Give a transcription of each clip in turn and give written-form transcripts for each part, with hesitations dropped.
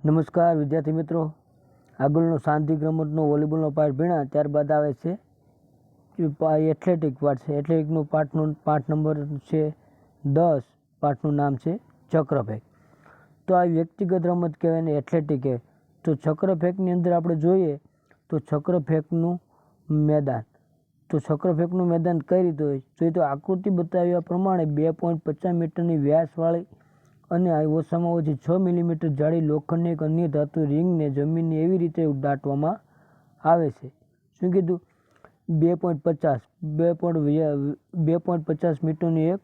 નમસ્કાર વિદ્યાર્થી મિત્રો, આગળનો શાંતિ રમતનો વોલીબોલનો પાઠ ભણ્યા ત્યારબાદ આવે છે એથ્લેટિક પાઠ છે. એથ્લેટિકનો પાઠ નંબર છે 10. પાઠનું નામ છે ચક્રફેંક. તો આ વ્યક્તિગત રમત કહેવાય ને એથ્લેટિક કહેવાય. તો ચક્રફેંકની અંદર આપણે જોઈએ તો ચક્રફેંકનું મેદાન. તો ચક્રફેંકનું મેદાન કઈ રીતે હોય જોઈએ તો આકૃતિ બતાવ્યા પ્રમાણે 2.50 મીટરની વ્યાસવાળી અને ઓછામાં ઓછી 6 મિલીમીટર જાડી લોખંડની એક અન્ય ધાતુ રિંગને જમીનને એવી રીતે દાટવામાં આવે છે. શું કીધું? 2.50 મીટરની એક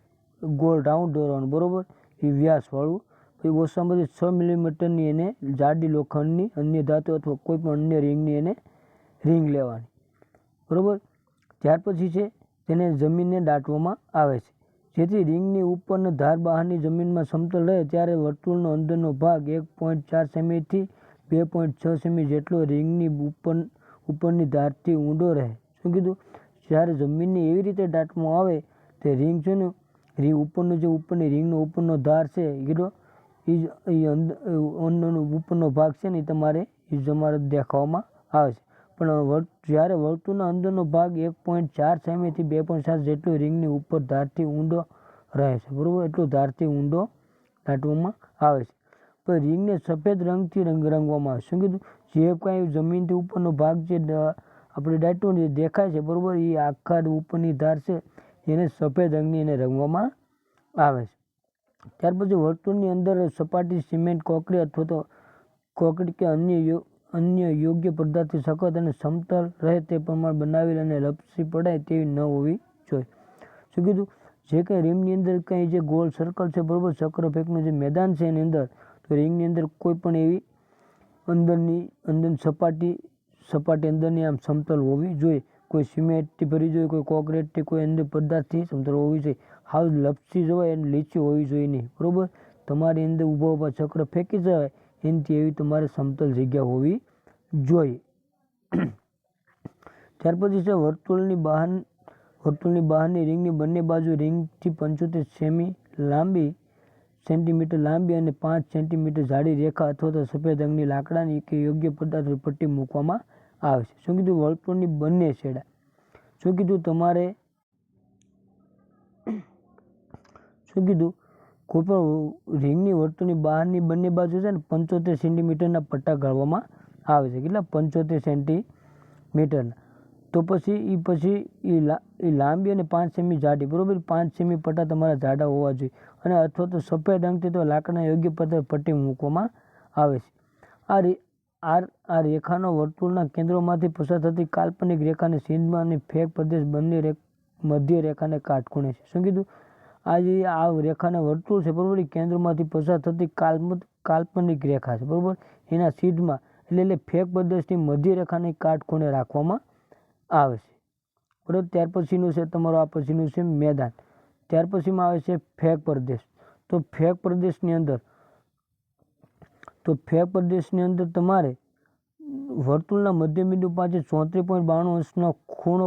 ગોળ રાઉન્ડ દોરવાનું, બરોબર, એ વ્યાસવાળું. પછી ઓછામાં ઓછી 6 મિલીમીટરની એને જાડી લોખંડની અન્ય ધાતુ અથવા કોઈ પણ અન્ય રિંગની એને રિંગ લેવાની, બરોબર. ત્યાર પછી છે તેને જમીનને દાટવામાં આવે છે. જેથી રિંગની ઉપરનો ધાર બહારની જમીનમાં સમતલ રહે ત્યારે વર્તુળનો અંદરનો ભાગ 1.4 સેમીથી 2.6 સેમી જેટલો રિંગની ઉપરની ધારથી ઊંડો રહે. શું કીધું? જ્યારે જમીનને એવી રીતે દાટવામાં આવે તે રિંગ છે ને, ઉપરનો જે ઉપરની રિંગનો ઉપરનો ધાર છે કીધો એ ઉપરનો ભાગ છે ને એ તમારે દેખાવામાં આવે છે. પણ જ્યારે વર્તુળના અંદરનો ભાગ 1.4 સેમીથી 2.7 જેટલો રિંગની ઉપર ધારથી ઊંડો રહે છે, બરોબર, એટલો ધારથી ઊંડો દાટવામાં આવે છે. પણ રિંગને સફેદ રંગથી રંગવામાં આવે. શું કીધું? જે કાંઈ જમીનથી ઉપરનો ભાગ જે આપણે દાટ્યો જે દેખાય છે, બરોબર, એ આખા ઉપરની ધાર છે એને સફેદ રંગની એને રંગવામાં આવે છે. ત્યાર પછી વર્તુળની અંદર સપાટી સિમેન્ટ કોંક્રીટ અથવા તો કોંક્રીટ કે અન્ય યોગ્ય પદાર્થથી સખત અને સમતલ રહે તે પ્રમાણે બનાવેલ અને લપસી પડાય તેવી ન હોવી જોઈએ. શું કીધું? જે કંઈ રિંગની અંદર કંઈ જે ગોળ સર્કલ છે, બરોબર, ચક્રફેંકનું જે મેદાન છે એની અંદર, તો રિંગની અંદર કોઈ પણ એવી અંદરની સપાટી અંદરની આમ સમતલ હોવી જોઈએ. કોઈ સિમેન્ટથી ભરી જોઈએ, કોઈ કોંક્રીટથી, કોઈ અન્ય પદાર્થથી સમતલ હોવી જોઈએ. હાવ લપસી જવાય અને લીચી હોવી જોઈએ નહીં, બરોબર. તમારી અંદર ઊભા ચક્ર ફેંકી જવાય એનાથી એવી તમારે સમતલ જગ્યા હોવી જોઈએ. ત્યાર પછી છે વર્તુળની બહારની રિંગની બંને બાજુ રિંગથી 75 સેન્ટીમીટર લાંબી અને 5 સેન્ટીમીટર જાડી રેખા અથવા તો સફેદ રંગની લાકડાની કે યોગ્ય પદાર્થ પટ્ટી મૂકવામાં આવે છે. શું કીધું? વર્તુળની બંને છેડા. શું કીધું? તમારે શું કીધું? કોઈ પણ રિંગની વર્તુળની બહારની બંને બાજુ છે ને 75 સેન્ટીમીટરના પટ્ટા ગાળવામાં આવે છે. કેટલા? 75 સેન્ટીમીટરના. તો પછી એ લાંબી અને 5 સેમી જાડી, બરોબર, 5 સેમી પટ્ટા તમારા જાડા હોવા જોઈએ અને અથવા તો સફેદ રંગથી તો લાકડાના યોગ્ય પટ્ટી મૂકવામાં આવે છે. આ રેખાનો વર્તુળના કેન્દ્રમાંથી પસાર થતી કાલ્પનિક રેખાને છિદ્રમાં અને ફેક પ્રદેશ બંને મધ્ય રેખાને કાટખૂણે છે. શું કીધું? આ રેખાના વર્તુળ છે, બરોબર, કેન્દ્રમાંથી પસાર થતી કાલ્પનિક રેખા છે, બરોબર, એના છિદ્રમાં એટલે ફેક પ્રદેશની મધ્ય રેખાને કાટખૂણે રાખવામાં આવે છે, બરોબર. ત્યાર પછીનું છે તમારું આ પછીનું છે મેદાન. ત્યાર પછીમાં આવે છે ફેક પ્રદેશ. તો ફેક પ્રદેશની અંદર તમારે વર્તુળના મધ્યબિંદુ પાસે 34.92 અંશનો ખૂણો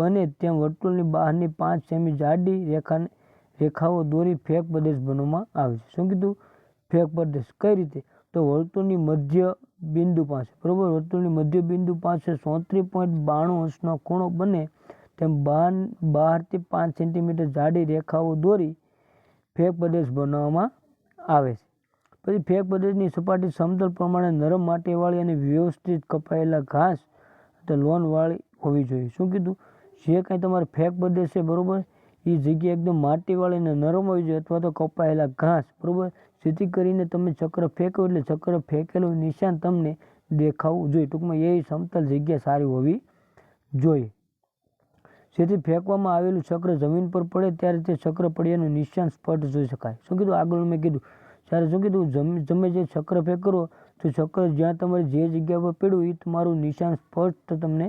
બને તેમ વર્તુળની બહારની 5 સેમી જાડી રેખાઓ દોરી ફેક પ્રદેશ બનાવવામાં આવે છે. શું કીધું? ફેક પ્રદેશ કઈ રીતે? તો વર્તુળની મધ્ય બિંદુ પાસે, બરોબર, વર્તુળની મધ્ય બિંદુ પાસે 34.92 અંશનો ખૂણો બને તેમ બહારથી 5 સેન્ટીમીટર જાડી રેખાઓ દોરી ફેક પ્રદેશ બનાવવામાં આવે છે. પછી ફેક પ્રદેશની સપાટી સમતલ પ્રમાણે નરમ માટીવાળી અને વ્યવસ્થિત કપાયેલા ઘાસ અથવા લોનવાળી હોવી જોઈએ. શું કીધું? જે કાંઈ તમારે ફેક પ્રદેશ છે, બરોબર, એ જગ્યા એકદમ માટીવાળી અને નરમ હોવી જોઈએ અથવા તો કપાયેલા ઘાસ, બરોબર, જેથી કરીને તમે ચક્ર ફેંકો એટલે ચક્ર ફેંકેલું નિશાન તમને દેખાવું જોઈએ. ટૂંકમાં એ સમતલ જગ્યા સારી હોવી જોઈએ જેથી ફેંકવામાં આવેલું ચક્ર જમીન પર પડે ત્યારે તે ચક્ર પડ્યાનું નિશાન સ્પષ્ટ જોઈ શકાય. શું કીધું? આગળ મેં કીધું ત્યારે શું કીધું? તમે જે ચક્ર ફેંક કરો તો ચક્ર જ્યાં તમારે જે જગ્યા પર પડ્યું એ તમારું નિશાન સ્પષ્ટ તમને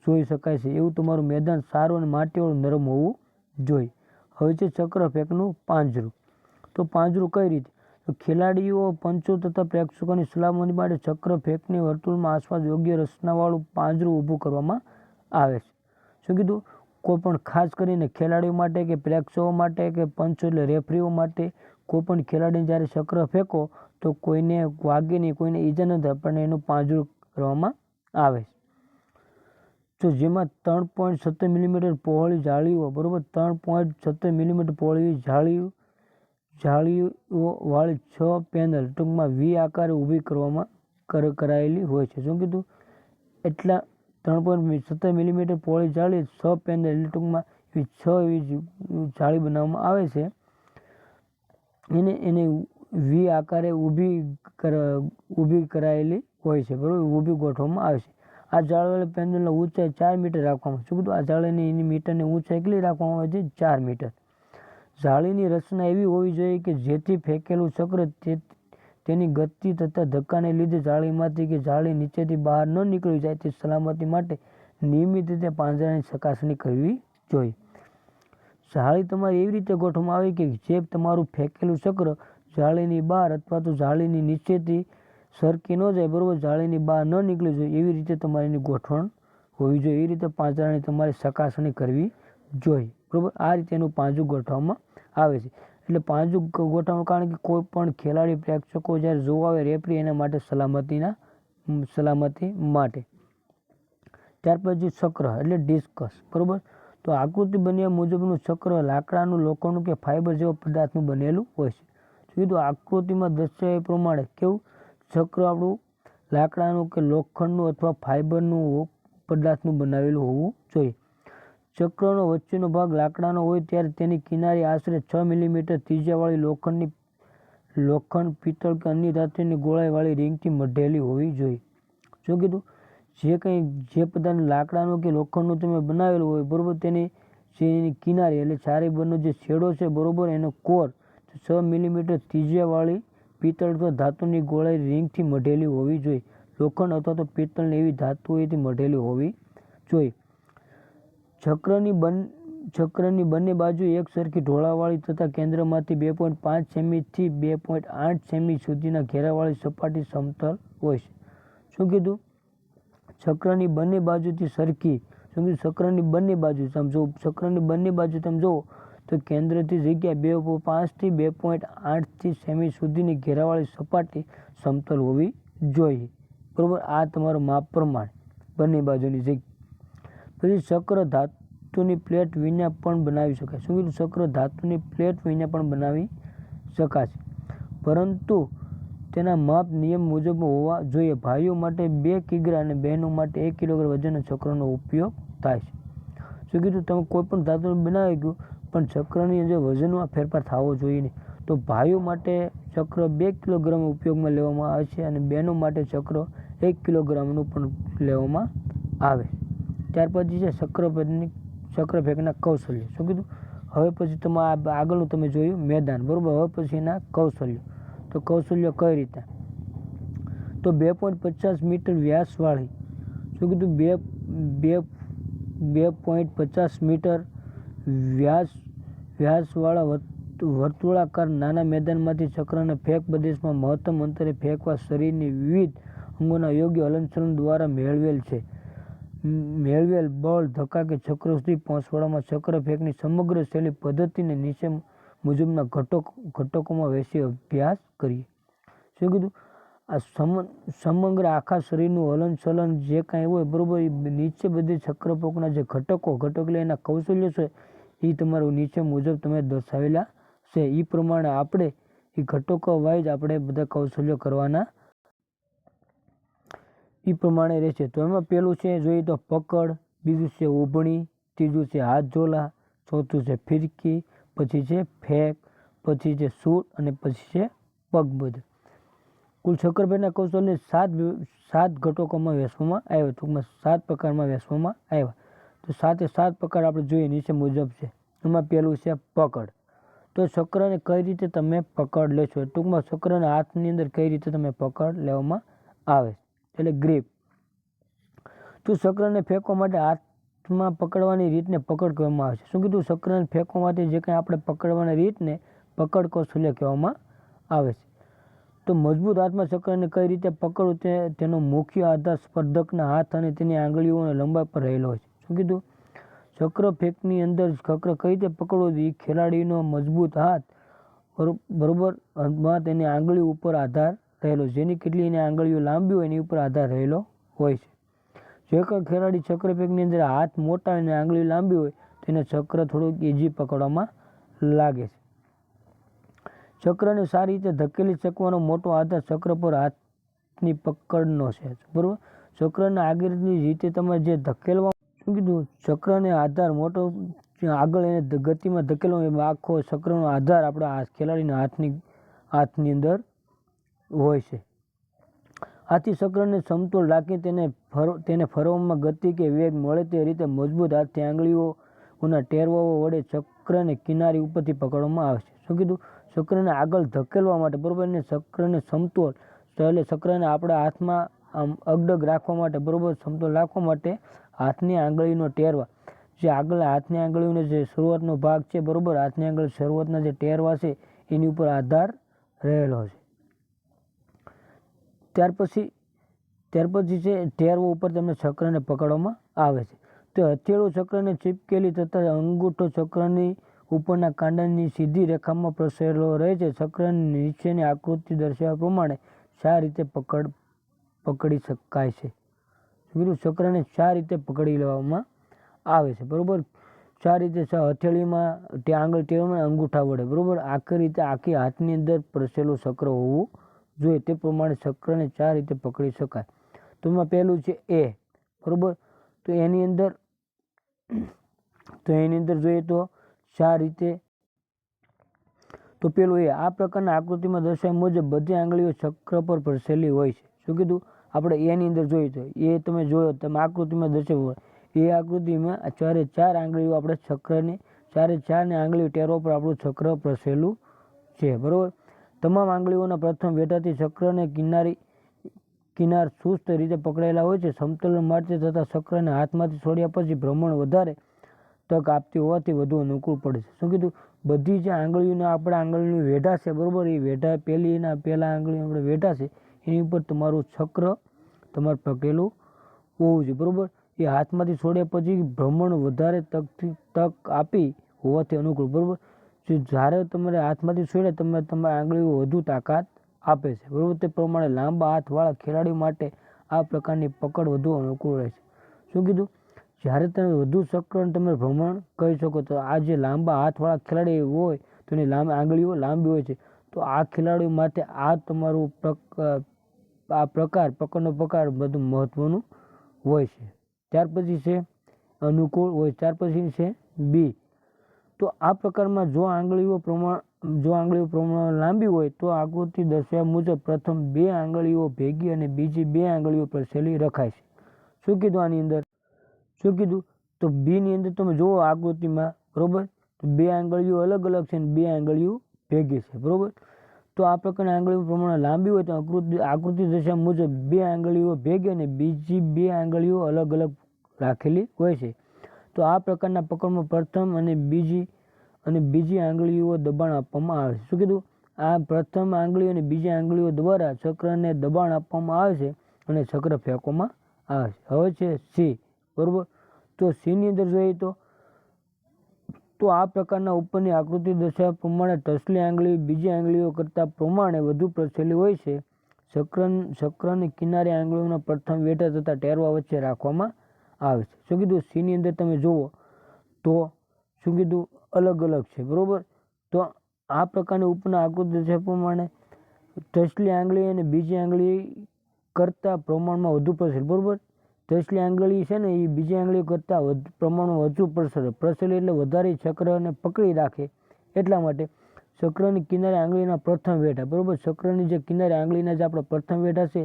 જોઈ શકાય છે. એવું તમારું મેદાન સારું અને માટીવાળું નરમ હોવું જોઈએ. હવે છે ચક્ર ફેંકનું પાંજરું. તો પાંજરું કઈ રીતે? તો ખેલાડીઓ, પંચો તથા પ્રેક્ષકોની સલામતી માટે ચક્ર ફેંકની વર્તુળમાં આસપાસ યોગ્ય રચનાવાળું પાંજરું ઊભું કરવામાં આવે છે. શું કીધું? કોઈ પણ ખાસ કરીને ખેલાડીઓ માટે કે પ્રેક્ષકો માટે કે પંચો એટલે રેફરીઓ માટે કોઈ પણ ખેલાડીને જ્યારે ચક્ર ફેંકો તો કોઈને વાગે નહીં, કોઈને ઈજા ન થાય, પણ એનું પાંજરું કરવામાં આવે છે. તો જેમાં 3.70 મિલીમીટર પહોળી જાળીઓ, બરાબર, 3.70 મિલીમીટર પહોળી જાળીઓ વાળી 6 પેનલ ટૂંકમાં વી આકારે ઊભી કરાયેલી હોય છે. શું કીધું? એટલા 3.70 મિલીમીટર પહોળી જાળી 6 પેનલ એટલે ટૂંકમાં 6 એવી જાળી બનાવવામાં આવે છે. એને વી આકારે ઊભી કરાયેલી હોય છે, બરાબર, ઊભી ગોઠવવામાં આવે છે. આ જાળીવાળી પેનલની ઊંચાઈ 4 મીટર રાખવામાં. શું કીધું? આ જાળીની મીટરની ઊંચાઈ કેટલી રાખવામાં આવે છે? 4 મીટર. જાળીની રચના એવી હોવી જોઈએ કે જેથી ફેંકેલું ચક્ર તેની ગતિ તથા ધક્કાને લીધે જાળીમાંથી કે જાળી નીચેથી બહાર ન નીકળી જાય તે સલામતી માટે નિયમિત રીતે પાંજરાની ચકાસણી કરવી જોઈએ. જાળી તમારી એવી રીતે ગોઠવવામાં આવે કે જે તમારું ફેંકેલું ચક્ર જાળીની બહાર અથવા તો જાળીની નીચેથી સરકી ન જાય, બરાબર, જાળીની બહાર ન નીકળી જોઈએ એવી રીતે તમારી ગોઠવણ હોવી જોઈએ. એ રીતે પાંજરાની તમારે ચકાસણી કરવી જોઈએ, બરાબર. આ રીતે એનું પાંજરું ગોઠવવામાં આવે છે. એટલે પાંજરું ગોઠવવાનું કારણ કે કોઈ પણ ખેલાડી પ્રેક્ષકો જ્યારે જોવા આવે રેફરી એના માટે સલામતી માટે. ત્યાર પછી ચક્ર એટલે ડિસ્કસ, બરાબર. તો આકૃતિ બન્યા મુજબનું ચક્ર લાકડાનું, લોખંડનું કે ફાઇબર જેવા પદાર્થનું બનેલું હોય છે. કીધું આકૃતિમાં દર્શાવ્યા પ્રમાણે કેવું ચક્ર આપણું લાકડાનું કે લોખંડનું અથવા ફાઇબરનું પદાર્થનું બનાવેલું હોવું જોઈએ. ચક્રનો વચ્ચેનો ભાગ લાકડાનો હોય ત્યારે તેની કિનારી આશરે 6 મિલીમીટર ત્રિજ્યાવાળી લોખંડ, પિત્તળ કે અન્ય ધાતુની ગોળાઈવાળી રિંગથી મઢેલી હોવી જોઈએ. શું કીધું? જે પદાર્થ લાકડાનું કે લોખંડનું તમે બનાવેલું હોય, બરાબર, તેની કિનારી એટલે ચારે બાજુનો જે છેડો છે, બરાબર, એનો કોર 6 મિલીમીટર ત્રિજ્યાવાળી પિત્તળ અથવા ધાતુની ગોળાઈ રિંગથી મઢેલી હોવી જોઈએ. લોખંડ અથવા તો પિત્તળની એવી ધાતુઓથી મઢેલી હોવી જોઈએ. ચક્રની બંને બાજુ એક સરખી ઢોળાવવાળી તથા કેન્દ્રમાંથી 2.5 સેમીથી 2.8 સેમી સુધીના ઘેરાવાળી સપાટી સમતલ હોય છે. શું કીધું? ચક્રની બંને બાજુથી સરખી. શું કીધું? ચક્રની બંને બાજુ તમે જુઓ તો કેન્દ્રથી જગ્યા 2.5 થી 2.8 સેમી સુધીની ઘેરાવાળી સપાટી સમતલ હોવી જોઈએ, બરાબર. આ તમારું માપ પ્રમાણે બંને બાજુની જગ્યા. પછી ચક્ર ધાતુની પ્લેટ વિના પણ બનાવી શકાય. શું કીધું? ચક્ર ધાતુની પ્લેટ વિના પણ બનાવી શકાશે, પરંતુ તેના માપ નિયમ મુજબ હોવા જોઈએ. ભાઈઓ માટે 2 કિગ્રા અને બહેનો માટે 1 કિલોગ્રામ વજનના ચક્રનો ઉપયોગ થાય છે. શું કીધું? તમે કોઈ પણ ધાતુનું બનાવી ગયું પણ ચક્રની અંદર વજનમાં ફેરફાર થવો જોઈએ નહીં. તો ભાઈઓ માટે ચક્ર 2 કિલોગ્રામ ઉપયોગમાં લેવામાં આવે છે અને બહેનો માટે ચક્ર 1 કિલોગ્રામનું પણ લેવામાં આવે. ત્યાર પછી છે ચક્ર ફેંકના કૌશલ્ય. શું કીધું? હવે પછી આગળનું તમે જોયું મેદાન, બરાબર. હવે પછી એના કૌશલ્ય. તો કૌશલ્ય કઈ રીતે? તો 2.50 મીટર વ્યાસવાળી, શું કીધું? 2.50 મીટર વ્યાસવાળા વર્તુળાકાર નાના મેદાનમાંથી ચક્રને ફેંક પ્રદેશમાં મહત્તમ અંતરે ફેંકવા શરીરની વિવિધ અંગોના યોગ્ય હલનચલન દ્વારા મેળવેલ બળ, ધક્કા કે ચક્ર સુધી પહોંચવામાં ચક્ર ફેંકની સમગ્ર શૈલી પદ્ધતિને નીચે મુજબના ઘટકોમાં વહેંચી અભ્યાસ કરીએ. શું કીધું? આ સમગ્ર આખા શરીરનું હલનચલન જે કાંઈ હોય, બરાબર, નીચે બધી ચક્રપોકના જે ઘટકો એટલે એના કૌશલ્ય છે એ તમારું નીચે મુજબ તમે દર્શાવેલા છે. એ પ્રમાણે આપણે એ ઘટકો વાઇઝ આપણે બધા કૌશલ્યો કરવાના એ પ્રમાણે રહેશે. તો એમાં પહેલું છે જોઈએ તો પકડ, બીજું છે ઉભણી, ત્રીજું છે હાથ ઝોલા, ચોથું છે ફિરકી, પછી છે ફેંક, પછી છે સૂટ અને પછી છે પગબધ. કુલ ચક્રફેંકના કૌશલ્યને 7 ઘટકોમાં વહેંચવામાં આવ્યા. ટૂંકમાં 7 પ્રકારમાં વહેંચવામાં આવ્યા. તો 7 પ્રકાર આપણે જોઈએ નીચે મુજબ છે. એમાં પહેલું છે પકડ. તો ચક્રને કઈ રીતે તમે પકડ લેશો? ટૂંકમાં ચક્રને હાથની અંદર કઈ રીતે તમે પકડ લેવામાં આવે એટલે ગ્રીપ. તો ચક્રને ફેંકવા માટે હાથમાં પકડવાની રીતને પકડ કહેવામાં આવે છે. શું કીધું? ચક્રને ફેંકવા માટે જે કંઈ આપણે પકડવાની રીતને પકડ કૌશલ્ય કહેવામાં આવે છે. તો મજબૂત હાથમાં ચક્રને કઈ રીતે પકડવું તેનો મુખ્ય આધાર સ્પર્ધકના હાથ અને તેની આંગળીઓની લંબાઈ પર રહેલો હોય છે. શું કીધું? ચક્ર ફેંકની અંદર ચક્ર કઈ રીતે પકડવું? એ ખેલાડીનો મજબૂત હાથ બરોબર અંતમાં તેની આંગળીઓ ઉપર આધાર રહેલો, જેની કેટલી એની આંગળીઓ લાંબી હોય એની ઉપર આધાર રહેલો હોય છે. જો કોઈ ખેલાડી ચક્રપેકની અંદર હાથ મોટા અને આંગળીઓ લાંબી હોય તેને ચક્ર થોડુંક ઇઝી પકડવામાં લાગે છે. ચક્રને સારી રીતે ધકેલી શકવાનો મોટો આધાર ચક્ર પર હાથની પકડનો છે. બરોબર, ચક્રને આગળની રીતે તમે જે ધકેલવા શું કીધું, ચક્રને આધાર મોટો આગળ એને ગતિમાં ધકેલવા આખો ચક્રનો આધાર આપણા ખેલાડીના હાથની અંદર હોય છે. આથી ચક્રને સમતોલ રાખી તેને ફરવામાં ગતિ કે વેગ મળે તે રીતે મજબૂત હાથથી આંગળીઓના ટેરવાઓ વડે ચક્રને કિનારી ઉપરથી પકડવામાં આવે છે. શું કીધું, ચક્રને આગળ ધકેલવા માટે, બરોબર, ને ચક્રને સમતોલ એટલે ચક્રને આપણા હાથમાં આમ અગડગ રાખવા માટે, બરોબર, સમતોલ રાખવા માટે હાથની આંગળીનો ટેરવા, જે આગળ હાથની આંગળીઓનો જે શરૂઆતનો ભાગ છે, બરોબર, હાથની આંગળી શરૂઆતના જે ટેરવા છે એની ઉપર આધાર રહેલો છે. ત્યાર પછી છે ટેરવો ઉપર તમને ચક્રને પકડવામાં આવે છે. તો હથેળો ચક્રને ચીપકેલી તથા અંગૂઠો ચક્રની ઉપરના કાંડાની સીધી રેખામાં પ્રસરેલો રહે છે. ચક્રની નીચેની આકૃતિ દર્શાવ્યા પ્રમાણે 4 રીતે પકડી શકાય છે. ચક્રને 4 રીતે પકડી લેવામાં આવે છે. બરોબર, 4 રીતે હથેળીમાં, આંગળી ટેરવામાં, અંગૂઠા વડે, બરોબર, આખી રીતે આખી હાથની અંદર પ્રસરેલું ચક્ર હોવું જોઈએ. તે પ્રમાણે ચક્રને 4 રીતે પકડી શકાય. તો એમાં પહેલું છે એ, બરોબર, તો એની અંદર જોઈએ તો 4 રીતે. તો પેલું એ, આ પ્રકારના આકૃતિમાં દર્શાવ્યા મુજબ બધી આંગળીઓ ચક્ર પર પ્રસરેલી હોય છે. શું કીધું, આપણે એની અંદર જોઈએ તો એ તમે જોયો, તમે આકૃતિમાં દર્શાવ્યું હોય એ આકૃતિમાં 4 આંગળીઓ આપણે ચક્રની 4 આંગળીઓ ટેરવા પર આપણું ચક્ર પ્રસરેલું છે. બરોબર, તમામ આંગળીઓના પ્રથમ વેઢાથી ચક્રને કિનાર સુસ્ત રીતે પકડેલા હોય છે. સમતોલન માટે તથા ચક્રને હાથમાંથી છોડ્યા પછી ભ્રમણ વધારે તક આપતી હોવાથી વધુ અનુકૂળ પડે છે. શું કીધું, બધી જે આંગળીઓના આપણા આંગળીની વેઢા છે, બરોબર, એ વેઢા પહેલા આંગળી આપણે વેઢા છે એની ઉપર તમારું ચક્ર તમારે પકડેલું હોવું જોઈએ. બરોબર, એ હાથમાંથી છોડ્યા પછી ભ્રમણ વધારે તક આપી હોવાથી અનુકૂળ. બરોબર, જ્યારે તમારે હાથમાંથી છોડ્યા તમારી આંગળીઓ વધુ તાકાત આપે છે. બરોબર, તે પ્રમાણે લાંબા હાથવાળા ખેલાડીઓ માટે આ પ્રકારની પકડ વધુ અનુકૂળ રહે છે. શું કીધું, જ્યારે તમે વધુ ચક્ર તમે ભ્રમણ કરી શકો. તો આ જે લાંબા હાથવાળા ખેલાડી હોય તો એની આંગળીઓ લાંબી હોય છે. તો આ ખેલાડીઓ માટે આ તમારું પકડનો પ્રકાર બધું મહત્વનું હોય છે. ત્યાર પછી છે અનુકૂળ હોય. ત્યાર પછી છે બી. તો આ પ્રકારમાં જો આંગળીઓ પ્રમાણ લાંબી હોય તો આકૃતિ દર્શાવ્યા મુજબ પ્રથમ 2 આંગળીઓ ભેગી અને બીજી 2 આંગળીઓ પ્રસરેલી રખાય છે. શું કીધું આની અંદર, શું કીધું, તો બી ની અંદર તમે જુઓ આકૃતિમાં, બરોબર, તો 2 આંગળીઓ અલગ અલગ છે અને 2 આંગળીઓ ભેગી છે. બરોબર, તો આ પ્રકારની આંગળીઓ પ્રમાણે લાંબી હોય તો આકૃતિ દર્શાવ્યા મુજબ 2 આંગળીઓ ભેગી અને બીજી 2 આંગળીઓ અલગ અલગ રાખેલી હોય છે. તો આ પ્રકારના પકડમાં પ્રથમ અને બીજી આંગળીઓ દબાણ આપવામાં આવે છે. શું કીધું, આ પ્રથમ આંગળી અને બીજી આંગળીઓ દ્વારા ચક્રને દબાણ આપવામાં આવે છે અને ચક્ર ફેંકવામાં આવે છે. હવે છે સી. બરોબર, તો સી ની અંદર જોઈએ તો આ પ્રકારના ઉપરની આકૃતિ દર્શાવ્યા પ્રમાણે ટસલી આંગળી બીજી આંગળીઓ કરતા પ્રમાણે વધુ પ્રસરેલી હોય છે. ચક્રની કિનારે આંગળીઓના પ્રથમ વેઢા તથા ટેરવા વચ્ચે રાખવામાં આવે છે. શું કીધું, સી ની અંદર તમે જુઓ તો શું કીધું, અલગ અલગ છે. બરોબર, તો આ પ્રકારની ઉપરના આકૃતિ દર્શાવ્યા પ્રમાણે ટસલી આંગળી અને બીજી આંગળી કરતા પ્રમાણમાં વધુ પ્રસરે. બરોબર, ટસલી આંગળી છે ને એ બીજી આંગળીઓ કરતાં પ્રમાણમાં વધુ પ્રસરે એટલે વધારે ચક્રને પકડી રાખે. એટલા માટે ચક્રની કિનારે આંગળીના પ્રથમ વેઢા, બરોબર, ચક્રની જે કિનારે આંગળીના જે આપણા પ્રથમ વેઢા છે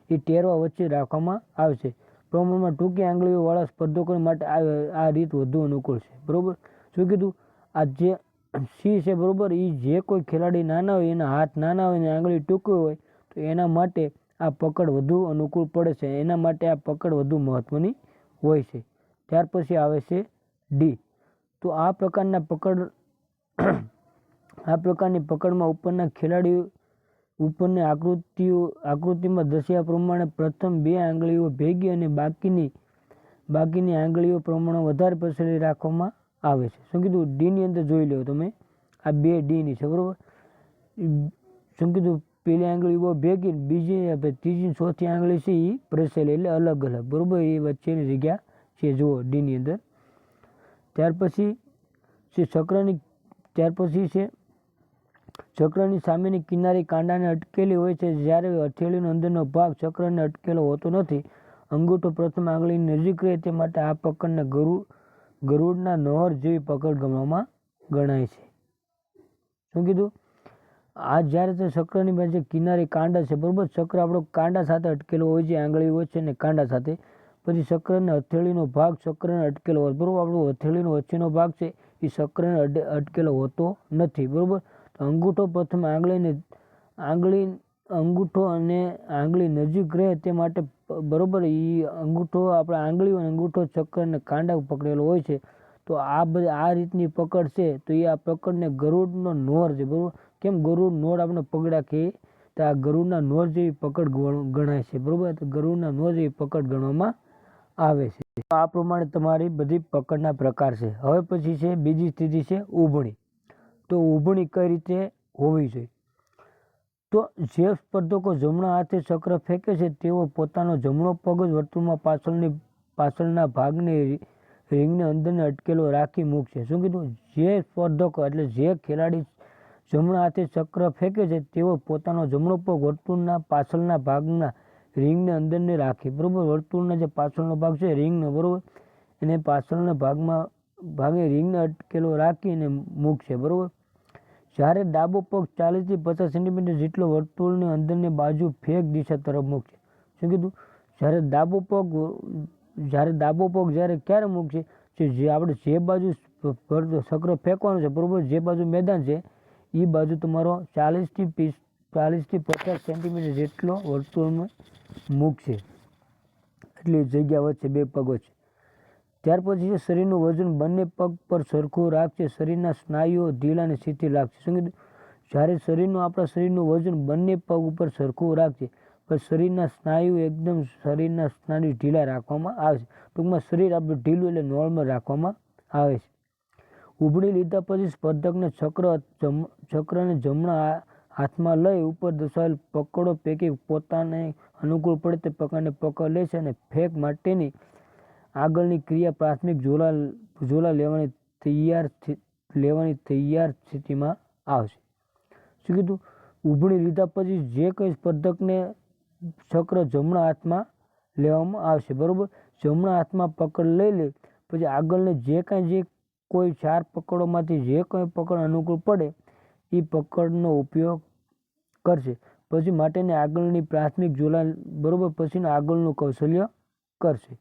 એ ટેરવા વચ્ચે રાખવામાં આવે છે. પ્રમાણમાં ટૂંકી આંગળીઓ વાળા સ્પર્ધકો માટે આ રીત વધુ અનુકૂળ છે. બરોબર, શું કીધું, આ જે સી છે, બરોબર, એ જે કોઈ ખેલાડી નાના હોય એના હાથ નાના હોય અને આંગળી ટૂંકી હોય તો એના માટે આ પકડ વધુ અનુકૂળ પડે છે. એના માટે આ પકડ વધુ મહત્વની હોય છે. ત્યાર પછી આવે છે ડી. તો આ પ્રકારની પકડમાં ઉપરના ખેલાડીઓ ઉપરની આકૃતિમાં દર્શાવ્યા પ્રમાણે પ્રથમ 2 આંગળીઓ ભેગી અને બાકીની આંગળીઓ પ્રમાણે વધારે પ્રસરેલી રાખવામાં આવે છે. શું કીધું, ડી ની અંદર જોઈ લો તમે, આ 2 ડી ની છે. બરોબર, શું કીધું, પેલી આંગળી વો ભેગી, બીજી ત્રીજી ચોથી આંગળી છે એ પ્રસેલી, એટલે અલગ અલગ, બરાબર, એ વચ્ચેની જગ્યા છે જુઓ ડીની અંદર. ત્યાર પછી છે ચક્રની સામેની કિનારી કાંડાને અટકેલી હોય છે, જ્યારે હથેળીનો અંદરનો ભાગ ચક્રને અટકેલો હોતો નથી. અંગૂઠો પ્રથમ આંગળીની નજીક રહે તે માટે આ પકડને ગરુડના નોહર જેવી પકડ ગણાય છે. શું કીધું, આ જ્યારે તે ચક્રની પાસે કિનારી કાંડા છે, બરોબર, ચક્ર આપણો કાંડા સાથે અટકેલો હોય છે, આંગળી હોય છે ને કાંડા સાથે. પછી ચક્રને હથેળીનો ભાગ ચક્રને અટકેલો હોય, બરોબર, આપણો હથેળીનો વચ્ચેનો ભાગ છે એ ચક્રને અટકેલો હોતો નથી, બરોબર. અંગૂઠો પ્રથમ અંગૂઠો અને આંગળી નજીક રહે તે માટે, બરોબર, એ અંગૂઠો આપણે આંગળી અને અંગૂઠો ચક્રને કાંડા પકડેલો હોય છે. તો આ રીતની પકડ છે, તો એ આ પકડને ગરુડનો નોર છે, બરોબર. કેમ ગરુડ નોર આપણે પકડ્યા કે તો આ ગરુડના નોર જેવી પકડ ગણાય છે, બરોબર. તો ગરુડના નોર જેવી પકડ ગણવામાં આવે છે. આ પ્રમાણે તમારી બધી પકડના પ્રકાર છે. હવે પછી છે બીજી સ્થિતિ છે ઊભણી. તો ઊભણી કઈ રીતે હોવી જોઈએ? તો જે સ્પર્ધકો જમણા હાથે ચક્ર ફેંકે છે તેઓ પોતાનો જમણો પગ જ વર્તુળમાં પાછળના ભાગની રિંગને અંદરને અટકેલો રાખી મૂકશે. શું કીધું? જે સ્પર્ધકો એટલે જે ખેલાડી જમણા હાથે ચક્ર ફેંકે છે તેઓ પોતાનો જમણો પગ વર્તુળના પાછળના ભાગના રિંગને અંદરને રાખે, બરોબર. વર્તુળના જે પાછળનો ભાગ છે રિંગનો, બરોબર, એને પાછળના ભાગે રિંગને અટકેલો રાખીને મૂકશે, બરોબર. જ્યારે ડાબો પગ 40 થી 50 સેન્ટીમીટર જેટલો વર્તુળની અંદરની બાજુ ફેક દિશા તરફ મૂકશે. શું કીધું? જ્યારે ડાબો પગ ક્યારે મૂકશે? જે આપણે જે બાજુ ચક્ર ફેંકવાનું છે, બરોબર, જે બાજુ મેદાન છે એ બાજુ તમારો 40 થી 50 સેન્ટીમીટર જેટલો વર્તુળમાં મૂકશે, એટલી જગ્યા વચ્ચે બે પગ વચ્ચે. ત્યાર પછી શરીરનું વજન બંને પગ પર સરખું રાખશે, શરીરના સ્નાયુઓ ઢીલા અને શિથિલ રાખશે. શું કીધું? જ્યારે આપણા શરીરનું વજન બંને પગ ઉપર સરખું રાખશે, પણ શરીરના સ્નાયુ ઢીલા રાખવામાં આવે છે. ટૂંકમાં શરીર આપણું ઢીલું એટલે નોર્મલ રાખવામાં આવે છે. ઊભણી લીધા પછી સ્પર્ધકને ચક્રને જમણા હાથમાં લઈ ઉપર દર્શાવેલ પકડો પૈકી પોતાને અનુકૂળ પડે તે પ્રકારની પકડ લેશે અને ફેંક માટેની આગળની ક્રિયા પ્રાથમિક ઝોલા લેવાની તૈયાર સ્થિતિમાં આવશે. શું કીધું? ઊભણી લીધા પછી જે કંઈ સ્પર્ધકને ચક્ર જમણા હાથમાં લેવામાં આવશે, બરોબર. જમણા હાથમાં પકડ લઈ લે પછી આગળને જે કોઈ 4 પકડોમાંથી જે કંઈ પકડ અનુકૂળ પડે એ પકડનો ઉપયોગ કરશે. પછી માટેની આગળની પ્રાથમિક ઝોલા, બરોબર, પછીનું આગળનું કૌશલ્ય કરશે.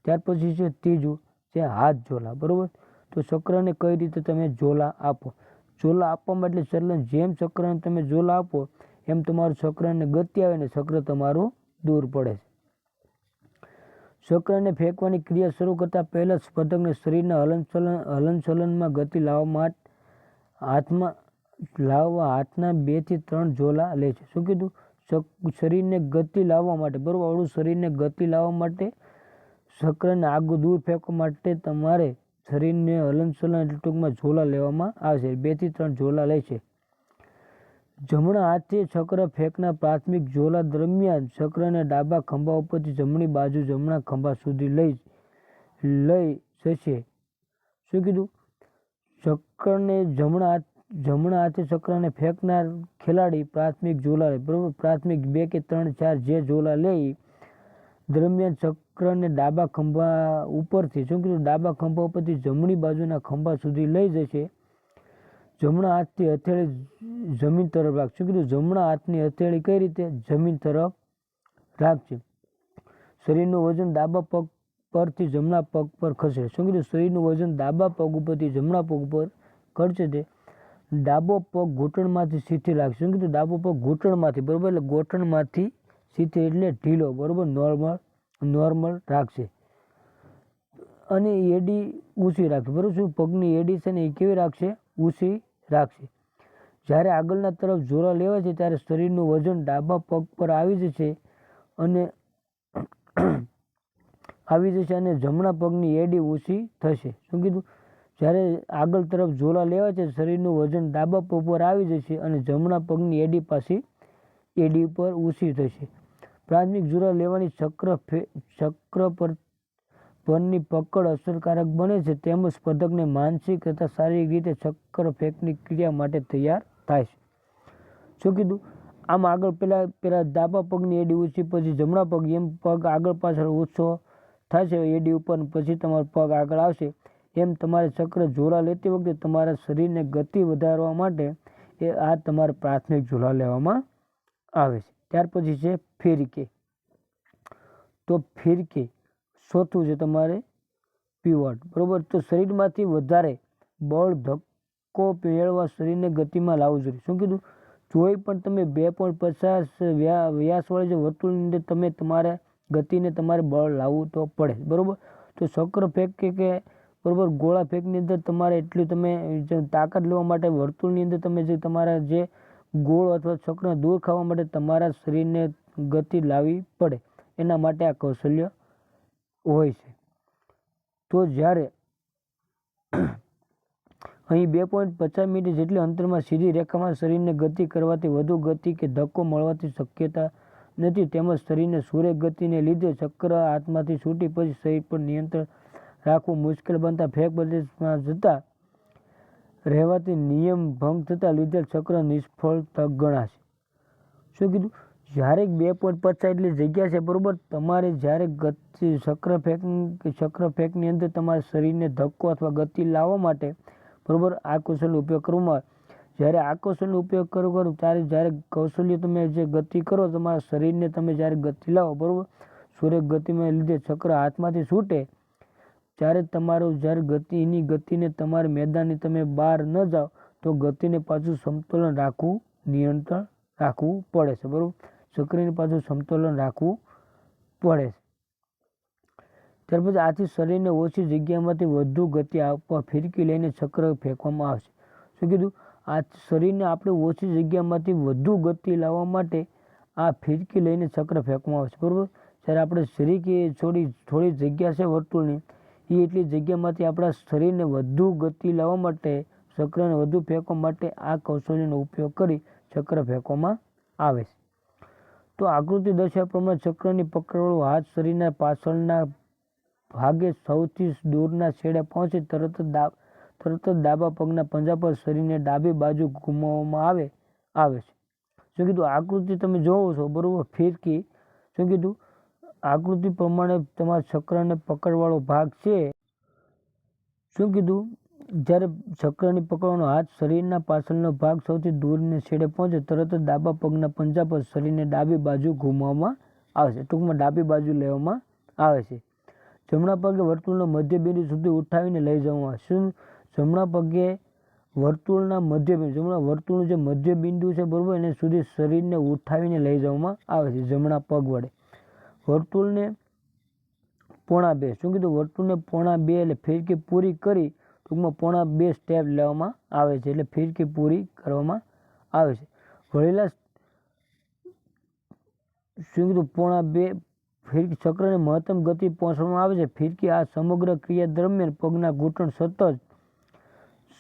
ત્યાર પછી છે ત્રીજું છે હાથ ઝોલા, બરોબર. તો ચક્રને કઈ રીતે તમે ઝોલા આપો? ઝોલા આપવામાં એટલે જેમ ચક્રને તમે ઝોલા આપો એમ તમારું ચક્રને ગતિ આવે ને ચક્ર તમારું દૂર પડે છે. ચક્રને ફેંકવાની ક્રિયા શરૂ કરતા પહેલા સ્પર્ધકને શરીરના હલનચલનમાં ગતિ લાવવા હાથના 2 થી 3 ઝોલા લે છે. શું કીધું? શરીરને ગતિ લાવવા માટે, બરોબર, આપણું શરીરને ગતિ લાવવા માટે ચક્રને આગળ દૂર ફેંકવા માટે તમારે શરીરને હલનચલન એટલે ટૂંકમાં ઝોલા લેવામાં આવશે. 2 થી 3 ઝોલા લે છે. જમણા હાથે ચક્ર ફેંકના પ્રાથમિક ઝોલા દરમિયાન ચક્રને ડાબા ખંભા ઉપરથી જમણી બાજુ જમણા ખંભા સુધી લઈ જશે. શું કીધું? ચક્રને જમણા હાથે ચક્રને ફેંકનાર ખેલાડી પ્રાથમિક ઝોલા લે, બરોબર. પ્રાથમિક 2 કે 3 4 જે ઝોલા લે દરમિયાન ચક્રને ડાબા ખંભા ઉપરથી, શું કીધું, ડાબા ખંભા ઉપરથી જમણી બાજુના ખંભા સુધી લઈ જશે. જમણા હાથની હથેળી જમીન તરફ રાખશે. શું કીધું? જમણા હાથની હથેળી કઈ રીતે? જમીન તરફ રાખશે. શરીરનું વજન ડાબા પગ પરથી જમણા પગ પર ખસે. શું કીધું? શરીરનું વજન ડાબા પગ ઉપરથી જમણા પગ ઉપર ખર્ચે છે. ડાબો પગ ઘૂંટણમાંથી શિથિલ રાખશે. શું કીધું? ડાબો પગ ઘૂંટણમાંથી, બરોબર, એટલે ગોઠણમાંથી શિથિલ એટલે ઢીલો, બરોબર, નોર્મલ રાખશે. અને એડી ઊંચી રાખશે, બરોબર. શું પગની એડી છે ને એ કેવી રાખશે? ઊંચી રાખશે. જ્યારે આગળના તરફ ઝોલા લેવાય છે ત્યારે શરીરનું વજન ડાબા પગ પર આવી જશે અને જમણા પગની એડી ઊંચી થશે. શું કીધું? જ્યારે આગળ તરફ ઝોલા લેવા છે શરીરનું વજન ડાબા પગ પર આવી જશે અને જમણા પગની એડી ઉપર ઊંચી થશે. પ્રાથમિક ઝોલા લેવાની ચક્ર પરની પકડ અસરકારક બને છે તેમજ સ્પર્ધકને માનસિક તથા શારીરિક રીતે ચક્કર ફેંકની ક્રિયા માટે તૈયાર થાય છે. શું કીધું? આમ આગળ પેલા ડાબા પગની એડી ઊંચી, પછી જમણા પગ, એમ પગ આગળ પાછળ ઊંચો થશે એડી ઉપર, પછી તમારો પગ આગળ આવશે. એમ તમારે ચક્ર ઝોલા લેતી વખતે તમારા શરીરને ગતિ વધારવા માટે આ તમારે પ્રાથમિક ઝોલા લેવામાં આવે છે. ત્યાર પછી છે ફિરકી. તો ફિરકી ચોથું છે તમારે પીવટ, બરોબર. તો શરીરમાંથી વધારે બળ ધક્કો મેળવવા શરીરને ગતિમાં લાવવું જોઈએ. શું કીધું? જોઈ પણ તમે 2.50 વ્યાસવાળી જે વર્તુળની અંદર તમે તમારા ગતિને તમારે બળ લાવવું તો પડે, બરોબર. તો ચક્ર ફેંક કે બરોબર ગોળા ફેંકની અંદર તમારે એટલી તમે તાકાત લેવા માટે વર્તુળની અંદર તમે જે તમારા જે ગોળ અથવા ચક્ર દૂર ખાવા માટે તમારા શરીરને ગતિ લાવવી પડે. એના માટે આ કૌશલ્ય હોય છે. તો જ્યારે અહીં 2.50 મીટર જેટલી અંતરમાં સીધી રેખામાં શરીરને ગતિ કરવાથી વધુ ગતિ કે ધક્કો મળવાની શક્યતા નથી. તેમજ શરીરને સૂર્ય ગતિને લીધે ચક્ર હાથમાંથી છૂટી પછી શરીર પર નિયંત્રણ રાખવું મુશ્કેલ બનતા ફેંક પ્રદેશમાં જતા રહેવાથી નિયમ ભંગ થતા લીધેલ ચક્ર નિષ્ફળ ગણાશે. શું કીધું? જ્યારે 2.50 એટલી જગ્યા છે, બરોબર. તમારે જ્યારે ગતિ ચક્ર ફેંકની અંદર તમારા શરીરને ધક્કો અથવા ગતિ લાવવા માટે બરોબર આ કૌશલ્યનો ઉપયોગ કરવામાં આવે. જ્યારે આ કૌશલ્યનો ઉપયોગ કરો ત્યારે જ્યારે કૌશલ્ય તમે જે ગતિ કરો તમારા શરીરને તમે જ્યારે ગતિ લાવો, બરોબર, સૂર્ય ગતિમાં લીધે ચક્ર હાથમાંથી છૂટે ત્યારે તમારું જ્યારે એની ગતિને તમારે મેદાનની તમે બહાર ન જાઓ તો ગતિને પાછું સમતોલન રાખવું, નિયંત્રણ રાખવું પડે છે, બરોબર. ચક્રની પાછું સમતોલન રાખવું પડે છે. ત્યાર પછી આથી શરીરને ઓછી જગ્યામાંથી વધુ ગતિ આપવા ફિરકી લઈને ચક્ર ફેંકવામાં આવશે. શું કીધું? આ શરીરને આપણે ઓછી જગ્યામાંથી વધુ ગતિ લાવવા માટે આ ફિરકી લઈને ચક્ર ફેંકવામાં આવશે, બરોબર. જ્યારે આપણે શરીર થોડી જગ્યા છે વર્તુળની, એ એટલી જગ્યામાંથી આપણા શરીરને વધુ ગતિ લાવવા માટે ચક્રને વધુ ફેંકવા માટે આ કૌશલ્યનો ઉપયોગ કરી ચક્ર ફેંકવામાં આવે છે. તો આકૃતિ દર્શાવ્યા પ્રમાણે ચક્રની પકડવાળો હાથ શરીરના પાછળના ભાગે સૌથી દૂરના છેડે પહોંચી તરત જ ડાબા પગના પંજા પર શરીરને ડાબી બાજુ ઘુમાવવામાં આવે છે. શું કીધું? આકૃતિ તમે જોવો છો, બરોબર. ફિરકી શું કીધું? આકૃતિ પ્રમાણે તમારા ચક્રને પકડવાળો ભાગ છે. શું કીધું? જ્યારે ચક્રની પકડવાનો હાથ શરીરના પાછળનો ભાગ સૌથી દૂરના છેડે પહોંચે તરત જ ડાબા પગના પંજા પર શરીરને ડાબી બાજુ ઘુમાવવામાં આવે છે, ટૂંકમાં ડાબી બાજુ લેવામાં આવે છે. જમણા પગે વર્તુળના મધ્ય બિંદુ સુધી ઉઠાવીને લઈ જવામાં આવે. શું? જમણા પગે વર્તુળના વર્તુળનું જે મધ્ય બિંદુ છે, બરોબર, એને સુધી શરીરને ઉઠાવીને લઈ જવામાં આવે છે જમણા પગ વડે. વર્તુળને પોણા 2. શું કીધું? વર્તુળને પોણા 2 એટલે ફિરકી પૂરી કરી ટૂંકમાં પોણા 2 સ્ટેપ લેવામાં આવે છે, એટલે ફિરકી પૂરી કરવામાં આવે છે. વળેલા શું કીધું? પોણા 2 ફિરકી ચક્રને મહત્તમ ગતિ પહોંચવામાં આવે છે. ફિરકી આ સમગ્ર ક્રિયા દરમિયાન પગના ઘૂંટણ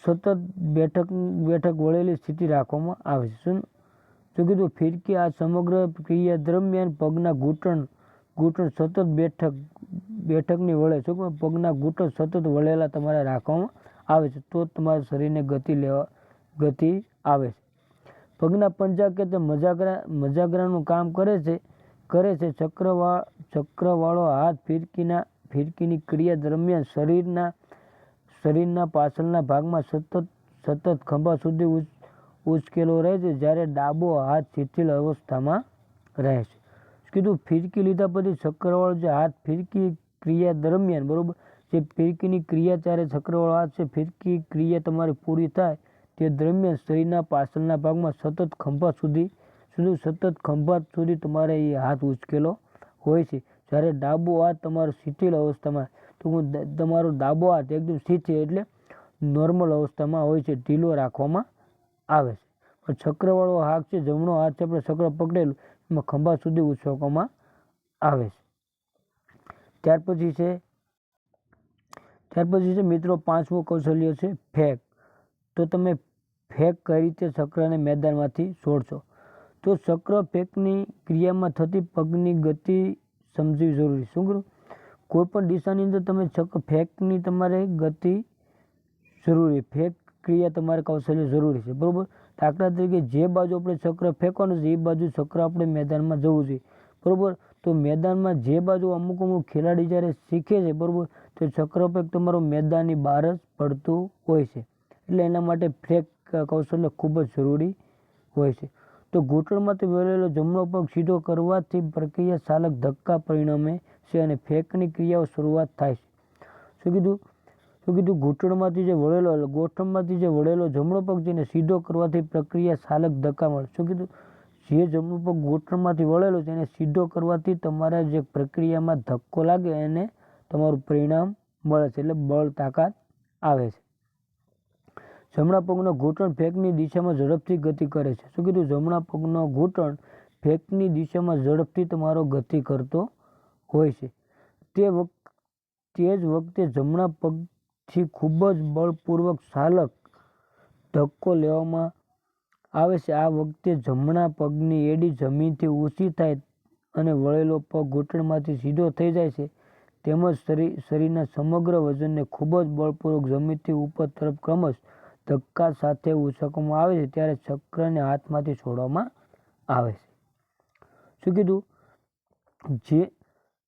સતત બેઠક વળેલી સ્થિતિ રાખવામાં આવે છે. શું કીધું? ફિરકી આ સમગ્ર ક્રિયા દરમિયાન પગના ઘૂંટણ સતત બેઠકની વળે છે. પગના ઘૂંટણ સતત વળેલા તમારે રાખવામાં આવે છે તો તમારા શરીરને ગતિ આવે છે. પગના પંજા કે તે મજાગરાનું કામ કરે છે. ચક્રવાળો હાથ ફિરકીની ક્રિયા દરમિયાન શરીરના પાછળના ભાગમાં સતત ખભા સુધી ઉચકેલો રહે છે, જ્યારે ડાબો હાથ શિથિલ અવસ્થામાં રહે છે. કીધું? ફિરકી લીધા પછી ચક્રવાળો જે હાથ ફિરકી ક્રિયા દરમિયાન, બરોબર, જે ફિરકીની ક્રિયા ત્યારે ચક્રવાળો હાથ છે ફિરકી ક્રિયા તમારી પૂરી થાય તે દરમિયાન શરીરના પાછળના ભાગમાં સતત ખભા સુધી તમારે એ હાથ ઉચકેલો હોય છે, જ્યારે ડાબો હાથ તમારો શિથિલ અવસ્થામાં, તો તમારો ડાબો હાથ એકદમ શિથિલ એટલે નોર્મલ અવસ્થામાં હોય છે, ઢીલો રાખવામાં આવે છે. પણ ચક્રવાળો હાથ છે, જમણો હાથ છે આપણે ચક્ર પકડેલું એમાં ખભા સુધી ઉચકવામાં આવે છે. ત્યાર ત્યાર પછી છે મિત્રો 5મું કૌશલ્ય છે ફેંક. તો તમે ફેંક કઈ રીતે ચક્રને મેદાનમાંથી છોડશો. તો ચક્ર ફેંકની ક્રિયામાં થતી પગની ગતિ સમજવી જરૂરી. શું કરું? કોઈ પણ દિશાની અંદર તમે ફેંકની તમારે ગતિ જરૂરી, ફેંક ક્રિયા તમારે કૌશલ્ય જરૂરી છે, બરોબર. દાખલા તરીકે જે બાજુ આપણે ચક્ર ફેંકવાનું છે એ બાજુ ચક્ર આપણે મેદાનમાં જવું જોઈએ, બરોબર. તો મેદાનમાં જે બાજુ અમુક ખેલાડી જ્યારે શીખે છે, બરોબર, તો ચક્ર ફેંક તમારો મેદાનની બહાર જ પડતું હોય છે. એટલે એના માટે ફેંક કૌશલ્ય ખૂબ જ જરૂરી હોય છે. તો ઘૂંટણમાંથી વળેલો જમણો પગ સીધો કરવાથી પ્રક્રિયા ચાલક ધક્કા પરિણમે છે અને ફેંકની ક્રિયાઓ શરૂઆત થાય છે. શું કીધું? ઘૂંટણમાંથી જે વળેલો જમણો પગ છે એને સીધો કરવાથી પ્રક્રિયા ચાલક ધક્કા મળે. શું કીધું? જે જમણો પગ ઘૂંટણમાંથી વળેલો છે એને સીધો કરવાથી તમારા જે પ્રક્રિયામાં ધક્કો લાગે એને તમારું પરિણામ મળે છે, એટલે બળ તાકાત આવે છે. જમણા પગનો ઘૂંટણ ફેંકની દિશામાં ઝડપથી ગતિ કરે છે. શું કીધું? જમણા પગનો ઘૂંટણ ફેંકની દિશામાં ઝડપથી તમારો ગતિ કરતો હોય છે. તે જ વખતે જમણા પગથી ખૂબ જ બળપૂર્વક ચાલક ધક્કો લેવામાં આવે છે. આ વખતે જમણા પગની એડી જમીનથી ઊંચી થાય અને વળેલો પગ ઘૂંટણમાંથી સીધો થઈ જાય છે. તેમજ શરીરના સમગ્ર વજનને ખૂબ જ બળપૂર્વક જમીનથી ઉપર તરફ ક્રમશ ધક્કા સાથે ઉંચકવામાં આવે છે. ત્યારે ચક્રને હાથમાંથી છોડવામાં આવે છે. શું કીધું?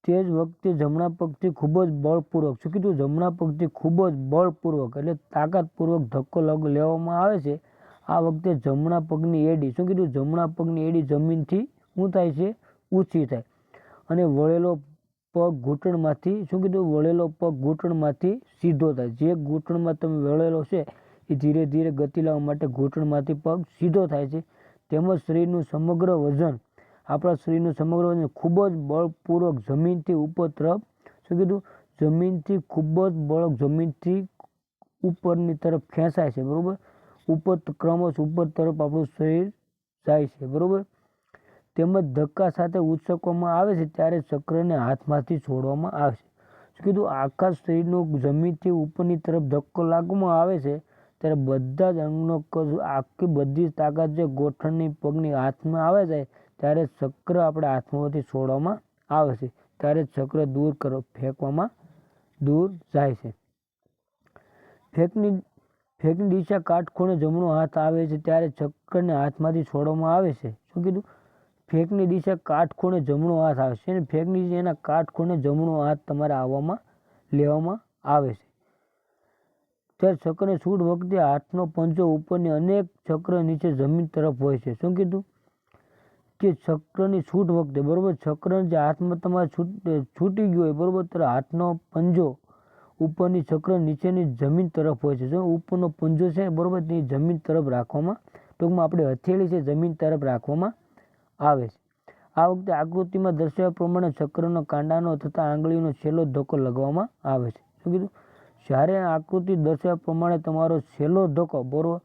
તે જ વખતે જમણા પગથી ખૂબ જ બળપૂર્વક, શું કીધું? જમણા પગથી ખૂબ જ બળપૂર્વક એટલે તાકાતપૂર્વક ધક્કો લેવામાં આવે છે. આ વખતે જમણા પગની એડી, શું કીધું? જમણા પગની એડી જમીનથી શું થાય છે? ઊંચી થાય અને વળેલો પગ ઘૂંટણમાંથી, શું કીધું? વળેલો પગ ઘૂંટણમાંથી સીધો થાય. જે ઘૂંટણમાં તમે વળેલો છે એ ધીરે ધીરે ગતિ લાવવા માટે ઘૂંટણમાંથી પગ સીધો થાય છે. તેમજ શરીરનું સમગ્ર વજન, આપણા શરીરનું સમગ્ર વજન ખૂબ જ બળપૂર્વક જમીનથી ઉપર તરફ, શું કીધું? જમીનથી ખૂબ જ જમીનથી ઉપરની તરફ ખેંચાય છે, બરોબર. ક્રમશ ઉપર તરફ આપણું શરીર જાય છે, બરોબર. તેમજ ધક્કા સાથે ઉંચકવામાં આવે છે ત્યારે ચક્રને હાથમાંથી છોડવામાં આવે છે. શું કીધું? આખા શરીરનું જમીનથી ઉપરની તરફ ધક્કો લાગવામાં આવે છે ત્યારે બધા જ અંગનો આખી બધી તાકાત જે ગોઠણની પગની હાથમાં આવે છે ત્યારે ચક્ર આપણે હાથમાંથી છોડવામાં આવે છે. ત્યારે ચક્ર ફેંકવામાં દૂર જાય છે. ફેંકની દિશા કાટખૂણે જમણો હાથ આવે છે ત્યારે ચક્રને હાથમાંથી છોડવામાં આવે છે. શું કીધું? ફેંકની દિશા કાટખૂણે જમણો હાથ આવે છે. ફેંકની એના કાટખૂણે જમણો હાથ તમારે લેવામાં આવે છે. ત્યારે ચક્રને છૂટ વખતે હાથનો પંજો ઉપરની અનેક ચક્ર નીચે જમીન તરફ હોય છે. શું કીધું? કે ચક્રની છૂટ વખતે, બરોબર, ચક્ર જે હાથમાં તમારે છૂટી ગયો હોય, બરોબર, ત્યારે હાથનો પંજો ઉપરની ચક્ર નીચેની જમીન તરફ હોય છે. જો ઉપરનો પંજો છે, બરોબર, તે જમીન તરફ રાખવામાં, ટૂંકમાં આપણે હથેળી છે જમીન તરફ રાખવામાં આવે છે. આ વખતે આકૃતિમાં દર્શાવ્યા પ્રમાણે ચક્રનો કાંડાનો તથા આંગળીનો છેલ્લો ધક્કો લગાવવામાં આવે છે. શું કીધું? જ્યારે આકૃતિ દર્શાવ્યા પ્રમાણે તમારો છેલ્લો ધક્કો, બરોબર,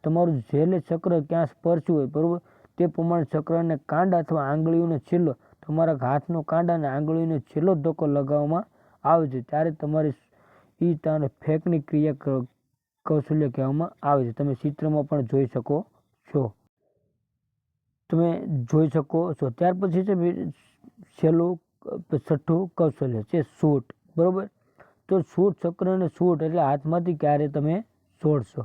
તમારું છેલ્લે ચક્ર ક્યાં સ્પર્શ્યું હોય, બરોબર, તે પ્રમાણે ચક્રને કાંડા અથવા આંગળીઓનો છેલ્લો, તમારા હાથનો કાંડા અને આંગળીનો છેલ્લો ધક્કો લગાવવામાં આવે છે ત્યારે તમારી ફેંકની ક્રિયા કૌશલ્ય કહેવામાં આવે છે. તમે ચિત્રમાં પણ જોઈ શકો છો. ત્યાર પછી છે છેલ્લું 6થું કૌશલ્ય છે શૂટ, બરોબર. તો શૂટ ચક્રને શૂટ એટલે હાથમાંથી ક્યારે તમે છોડશો.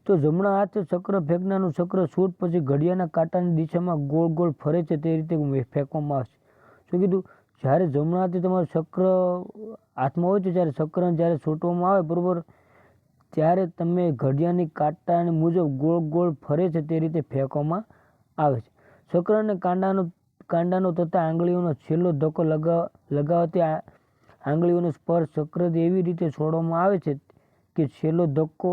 તો જમણા હાથે ચક્ર ફેંકનારનું ચક્ર શૂટ પછી ઘડિયાળના કાંટાની દિશામાં ગોળ ગોળ ફરે છે તે રીતે ફેંકવામાં આવશે. શું કીધું? જ્યારે જમણા હાથે તમારું ચક્ર હાથમાં હોય છે ત્યારે ચક્રને જ્યારે છૂટવામાં આવે, બરોબર, ત્યારે તમે ઘડિયાળની કાંટાની મુજબ ગોળ ગોળ ફરે છે તે રીતે ફેંકવામાં આવે છે. ચક્ર અને કાંડાનો તથા આંગળીઓનો છેલ્લો ધક્કો લગાવવાથી આંગળીઓનો સ્પર્શ ચક્રથી એવી રીતે છોડવામાં આવે છે કે છેલ્લો ધક્કો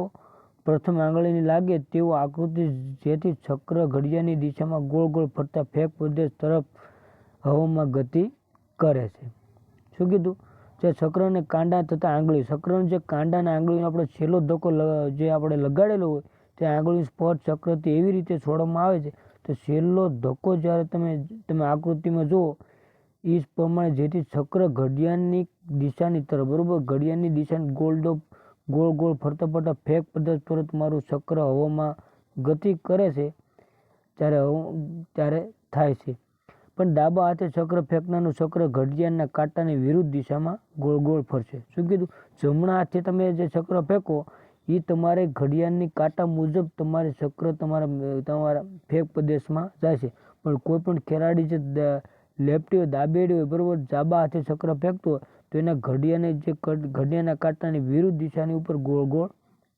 પ્રથમ આંગળીની લાગે તેવું આકૃતિ, જેથી ચક્ર ઘડિયાળની દિશામાં ગોળ ગોળ ફરતા ફેંક પ્રદેશ તરફ હવામાં ગતિ કરે છે. શું કીધું? જે ચક્ર અને કાંડા તથા આંગળી, ચક્રનો જે કાંડા અને આંગળીનો આપણે છેલ્લો ધક્કો જે આપણે લગાડેલો હોય તે આંગળી સ્પર્શ ચક્રથી એવી રીતે છોડવામાં આવે છે તો છેલ્લો ધક્કો જ્યારે તમે આકૃતિમાં જુઓ એ જ પ્રમાણે જેથી ચક્ર ઘડિયાળની દિશાની તરફ, બરાબર, ઘડિયાળની દિશાની ગોળ ગોળ ફરતા ફરતા ફેક પદાર્થ પર તમારું ચક્ર હવામાં ગતિ કરે છે ત્યારે થાય છે. પણ ડાબા હાથે ચક્ર ફેંકનારનું ચક્ર ઘડિયાળના કાંટાની વિરુદ્ધ દિશામાં ગોળ ગોળ ફરશે. શું કીધું? જમણા હાથે તમે જે ચક્ર ફેંકો એ તમારે ઘડિયાળની કાંટા મુજબ તમારે ચક્ર તમારા ફેક પ્રદેશમાં જાય છે. પણ કોઈ પણ ખેલાડી જે લેફ્ટી હોય, દાબેડી હોય, બરાબર, ડાબા હાથે ચક્ર ફેંકતો હોય તો એના ઘડિયાળના કાંટાની વિરુદ્ધ દિશાની ઉપર ગોળ ગોળ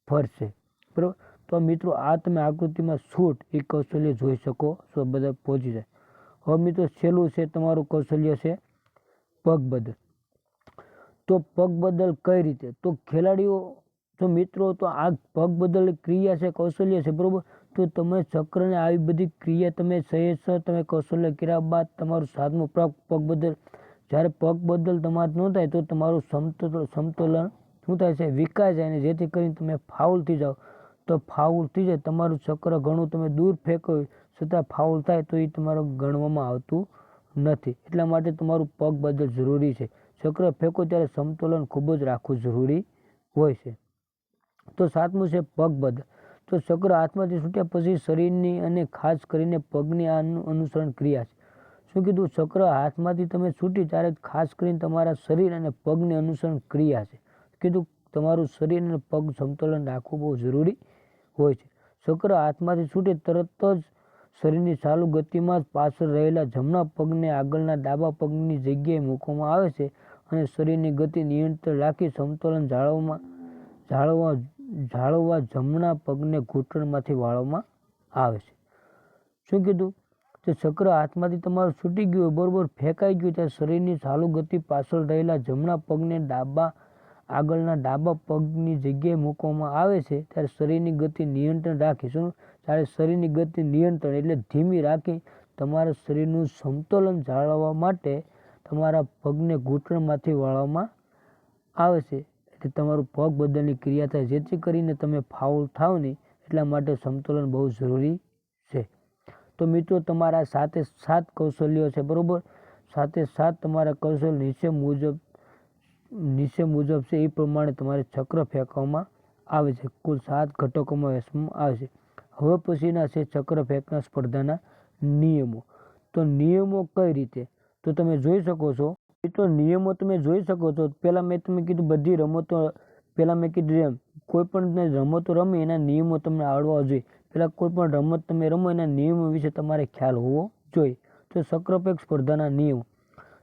ફરશે. બરાબર. તો મિત્રો આ તમે આકૃતિમાં શૂટ એ કૌશલ્ય જોઈ શકો છો, બધા પહોંચી જાય. હવે મિત્રો છેલ્લું છે તમારું કૌશલ્ય છે પગ બદલ. તો પગ બદલ કઈ રીતે? તો ખેલાડીઓ, તો મિત્રો, તો આ પગ બદલ ક્રિયા છે, કૌશલ્ય છે, બરોબર. તો તમે ચક્રને આવી બધી ક્રિયા તમે સહેજ તમે કૌશલ્ય કર્યા બાદ તમારું 7મું પગ બદલ, જ્યારે પગ બદલ તમારે ન થાય તો તમારું સમતોલન શું થાય છે? વિકાય જાય. અને જેથી કરીને તમે ફાઉલ થઈ જાઓ. તો ફાઉલ થઈ જાય, તમારું ચક્ર ઘણું તમે દૂર ફેંકો છતાં ફાઉલ થાય તો એ તમારું ગણવામાં આવતું નથી. એટલા માટે તમારું પગ બદલ જરૂરી છે. ચક્ર ફેંકો ત્યારે સમતોલન ખૂબ જ રાખવું જરૂરી હોય છે. તો 7મું છે પગ બદલ. તો ચક્ર હાથમાંથી છૂટ્યા પછી શરીરની અને ખાસ કરીને પગની આ અનુસરણ ક્રિયા છે. શું કીધું? ચક્ર હાથમાંથી તમે છૂટી ત્યારે ખાસ કરીને તમારા શરીર અને પગની અનુસરણ ક્રિયા છે. કીધું તમારું શરીર અને પગ સમતોલન રાખવું બહુ જરૂરી હોય છે. ચક્ર હાથમાંથી છૂટે તરત જ શરીરની ચાલુ ગતિમાં જ પાછળ રહેલા જમણા પગને આગળના ડાબા પગની જગ્યાએ મૂકવામાં આવે છે અને શરીરની ગતિ નિયંત્રણ રાખી સમતોલન જાળવવા જમણા પગને ઘૂંટણમાંથી વાળવામાં આવે છે. શું કીધું? તો ચક્ર હાથમાંથી તમારું છૂટી ગયું, બરોબર, ફેંકાઈ ગયું ત્યારે શરીરની ચાલુ ગતિ પાછળ રહેલા જમણા પગને આગળના ડાબા પગની જગ્યાએ મૂકવામાં આવે છે ત્યારે શરીરની ગતિ નિયંત્રણ રાખી. શું? ત્યારે શરીરની ગતિ નિયંત્રણ એટલે ધીમી રાખી તમારા શરીરનું સમતોલન જાળવવા માટે તમારા પગને ઘૂંટણમાંથી વાળવામાં આવે છે. એટલે તમારું પગ બદલની ક્રિયા થાય, જેથી કરીને તમે ફાઉલ થાવ નહીં. એટલા માટે સમતોલન બહુ જરૂરી છે. તો મિત્રો તમારા 7 કૌશલ્યો છે, બરોબર. 7 તમારા કૌશલ્ય નીચે મુજબ છે. એ પ્રમાણે તમારે ચક્ર ફેંકવામાં આવે છે. કુલ 7 ઘટકોમાં વહેંચવામાં આવે છે. હવે પછીના છે ચક્ર ફેંકના સ્પર્ધાના નિયમો. તો નિયમો કઈ રીતે? તો તમે જોઈ શકો છો. તો નિયમો તમે જોઈ શકો છો. પહેલા મેં તમે કીધું બધી રમતો, પહેલા મેં કીધું એમ કોઈ પણ રમતો રમે એના નિયમો તમને આવડવા જોઈએ. પહેલા કોઈ પણ રમત તમે રમો એના નિયમો વિશે તમારે ખ્યાલ હોવો જોઈએ. તો ચક્રફેંક સ્પર્ધાના નિયમો.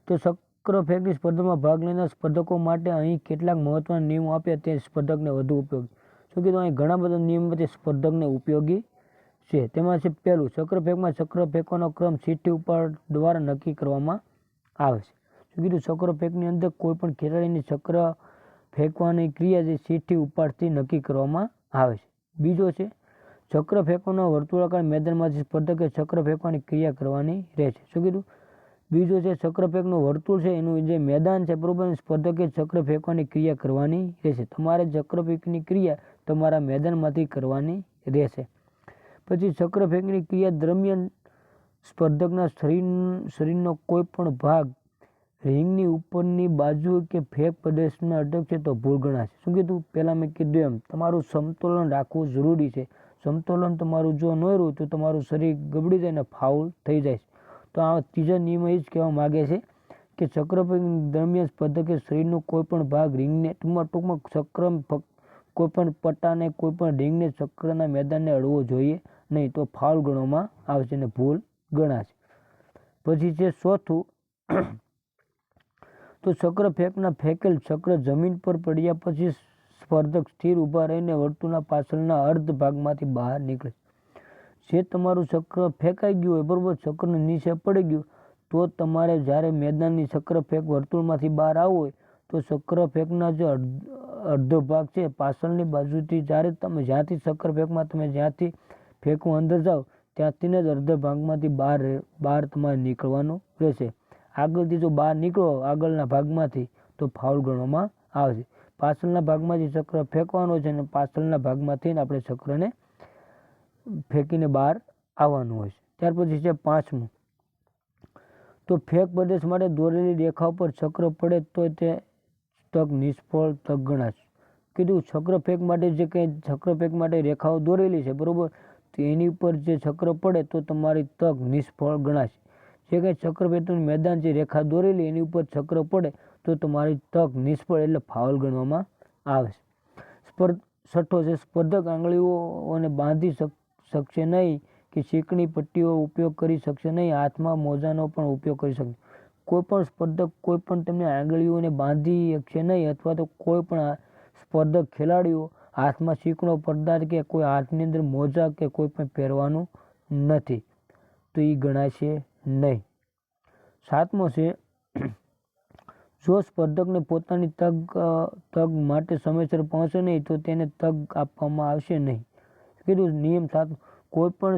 તો ચક્રફેંકની સ્પર્ધામાં ભાગ લેનાર સ્પર્ધકો માટે અહીં કેટલાક મહત્વના નિયમો આપ્યા તે સ્પર્ધકને વધુ ઉપયોગી. શું કીધું? અહીં ઘણા બધા નિયમો તે સ્પર્ધકને ઉપયોગી છે. તેમાં છે પહેલું, ચક્રફેંકમાં ચક્ર ફેંકવાનો ક્રમ ચીઠી ઉપર દ્વારા નક્કી કરવામાં આવે છે. શું કીધું? ચક્રફેંકની અંદર કોઈ પણ ખેલાડીની ચક્ર ફેંકવાની ક્રિયા જે ચીઠી ઉપાડથી નક્કી કરવામાં આવે છે. બીજો છે ચક્ર ફેંકવાના વર્તુળાકાર મેદાનમાંથી સ્પર્ધકે ચક્ર ફેંકવાની ક્રિયા કરવાની રહેશે. શું કીધું? બીજો છે ચક્રફેંકનું વર્તુળ છે એનું જે મેદાન છે, બરોબર, સ્પર્ધકે ચક્ર ફેંકવાની ક્રિયા કરવાની રહેશે. તમારે ચક્રફેંકની ક્રિયા તમારા મેદાનમાંથી કરવાની રહેશે. પછી ચક્રફેંકની ક્રિયા દરમિયાન સ્પર્ધકના શરીરનો કોઈ પણ ભાગ રિંગની ઉપરની બાજુ કે ફેંક પ્રદેશમાં અટકશે તો ભૂલ ગણાશે. શું કીધું? પહેલાં મેં કીધું એમ તમારું સમતોલન રાખવું જરૂરી છે. સમતોલન તમારું જો ન રહ્યું તો તમારું શરીર ગબડી જાય ને ફાઉલ થઈ જાય. તો આ ત્રીજા નિયમ એ જ કહેવા માગે છે કે ચક્રફેંક દરમિયાન સ્પર્ધકે શરીરનો કોઈ પણ ભાગ રિંગને ટૂંકમાં કોઈ પણ પટ્ટાને કોઈ પણ રિંગને ચક્રના મેદાનને અડવો જોઈએ નહીં, તો ફાઉલ ગણવામાં આવશે અને ભૂલ ગણાશે. પછી છે ચોથું, તો ચક્ર ફેંકેલ ચક્ર જમીન પર પડ્યા પછી સ્પર્ધક સ્થિર ઊભા રહીને વર્તુળના પાછળના અર્ધ ભાગમાંથી બહાર નીકળે. જે તમારું ચક્ર ફેંકાઈ ગયું હોય, બરોબર, ચક્ર નીચે પડી ગયું, તો તમારે જ્યારે મેદાનની ચક્ર ફેંક વર્તુળમાંથી બહાર આવવું હોય તો ચક્ર ફેંકના જે અડધો ભાગ છે પાછળની બાજુથી જ્યાંથી ચક્ર ફેંકમાં તમે જ્યાંથી ફેંકવા અંદર જાઓ ત્યાંથી જ અડધા ભાગમાંથી બહાર તમારે નીકળવાનું રહેશે. આગળથી જો બહાર નીકળો આગળના ભાગમાંથી તો ફાઉલ ગણવામાં આવે છે. પાછળના ભાગમાંથી ચક્ર ફેંકવાનો છે અને પાછળના ભાગમાંથી આપણે ચક્રને ફેંકીને બહાર આવવાનું હોય છે. ત્યાર પછી છે પાંચમું, તો ફેક પ્રદેશ માટે દોરેલી રેખા ઉપર ચક્ર પડે તો તે તક નિષ્ફળ તક ગણાશે. કીધું ચક્ર ફેક માટે જે કંઈ ચક્ર ફેક માટે રેખાઓ દોરેલી છે બરાબર, તો એની ઉપર જે ચક્ર પડે તો તમારી તક નિષ્ફળ ગણાશે. જે કંઈ ચક્રફેકનું મેદાન જે રેખા દોરેલી એની ઉપર ચક્ર પડે તો તમારી તક નિષ્ફળ એટલે ફાઉલ ગણવામાં આવે છે. છઠ્ઠો છે સ્પર્ધક આંગળીઓને બાંધી શકશે નહીં કે ચીકણી પટ્ટીઓ ઉપયોગ કરી શકશે નહીં, હાથમાં મોજાનો પણ ઉપયોગ કરી શકશે. કોઈ પણ સ્પર્ધક કોઈ પણ તેમને આંગળીઓને બાંધી શકશે નહીં અથવા તો કોઈ પણ સ્પર્ધક ખેલાડીઓ હાથમાં ચીકણો પદાર્થ કે કોઈ હાથની અંદર મોજા કે કોઈ પણ પહેરવાનું નથી, તો એ ગણાશે નહીં. સાતમો છે જો સ્પર્ધકને પોતાની તક માટે સમયસર પહોંચે નહીં તો તેને તક આપવામાં આવશે નહીં. કીધું નિયમ 7, કોઈ પણ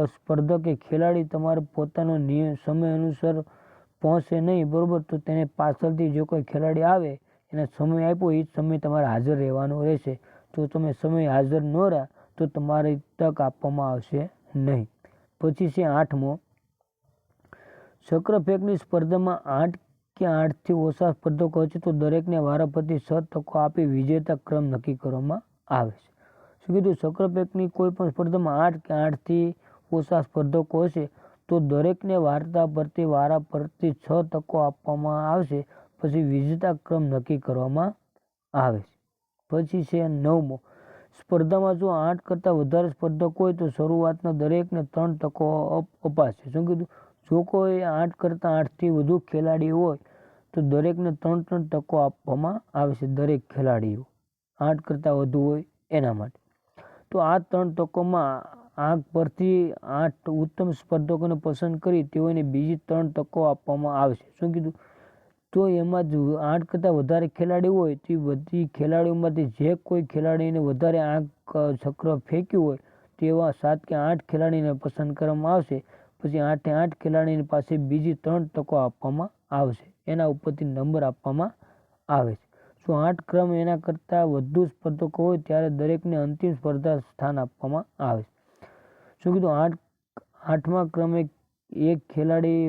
સ્પર્ધક કે ખેલાડી તમારે પોતાનો નિયમ સમય અનુસાર પહોંચે નહીં બરોબર, તો તેને પાછળથી જો કોઈ ખેલાડી આવે એને સમય આપ્યો એ જ સમય તમારે હાજર રહેવાનો રહેશે. તો તમે સમય હાજર ન રહ્યા તો તમારી તક આપવામાં આવશે નહીં. પછી છે 8મો, ચક્રફેકની સ્પર્ધામાં 8 કે 8થી ઓછા સ્પર્ધકો હશે તો દરેકને વારાફરતી 6 તકો આપી વિજેતા ક્રમ નક્કી કરવામાં આવે છે. શું કીધું? ચક્રફેકની કોઈ પણ સ્પર્ધામાં 8 કે 8થી ઓછા સ્પર્ધકો હશે તો દરેકને વારાફરતી 6 તકો આપવામાં આવશે, પછી વિજેતા ક્રમ નક્કી કરવામાં આવે છે. પછી છે 9મો, સ્પર્ધામાં જો 8 કરતાં વધારે સ્પર્ધક હોય તો શરૂઆતના દરેકને 3 તકો અપાશે. શું કીધું? જો કોઈ 8 કરતાં 8થી વધુ ખેલાડી હોય તો દરેકને 3 તકો આપવામાં આવશે. દરેક ખેલાડીઓ 8 કરતાં વધુ હોય એના માટે. તો આ 3 તકોમાં આંખ પરથી 8 ઉત્તમ સ્પર્ધકોને પસંદ કરી તેઓને બીજી 3 તકો આપવામાં આવશે. શું કીધું? તો એમાં જ 8 કરતાં વધારે ખેલાડી હોય તે બધી ખેલાડીઓમાંથી જે કોઈ ખેલાડીને વધારે આંખ ચક્ર ફેંક્યું હોય તેવા 7 કે 8 ખેલાડીને પસંદ કરવામાં આવશે. પછી 8 8 ખેલાડીની પાસે બીજી 3 તકો આપવામાં આવશે. એના ઉપરથી નંબર આપવામાં આવે છે. જો 8 ક્રમ એના કરતાં વધુ સ્પર્ધકો હોય ત્યારે દરેકને અંતિમ સ્પર્ધા સ્થાન આપવામાં આવે છે. શું કીધું? 8મા ક્રમે એક ખેલાડી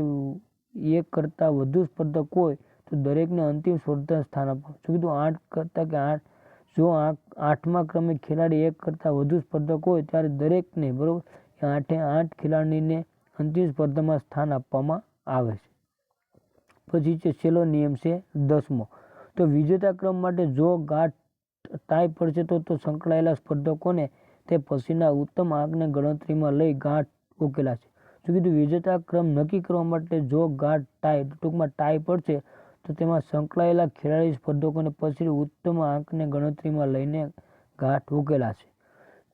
1 કરતાં વધુ સ્પર્ધક હોય તો દરેકને અંતિમ સ્પર્ધા સ્થાન આપવામાં. શું કીધું? 8 કરતાં કે 8 જો 8મા ક્રમે ખેલાડી 1 કરતાં વધુ સ્પર્ધક હોય ત્યારે દરેકને બરોબર 8 8 ખેલાડીને અંતિમ સ્પર્ધામાં સ્થાન આપવામાં આવે છે. પછી છે છેલ્લો નિયમ છે 10મો, તો વિજેતા ક્રમ માટે જો ગાંઠ ટાઈ પડશે તો સંકળાયેલા સ્પર્ધકોને તે પછીના ઉત્તમ આંકને ગણતરીમાં લઈ ગાંઠ ઉકેલાશે. શું કીધું? વિજેતા ક્રમ નક્કી કરવા માટે જો ગાંઠ ટાઈ ટૂંકમાં ટાઈ પડશે તો તેમાં સંકળાયેલા ખેલાડી સ્પર્ધકોને પછી ઉત્તમ આંકને ગણતરીમાં લઈને ગાંઠ ઉકેલાશે.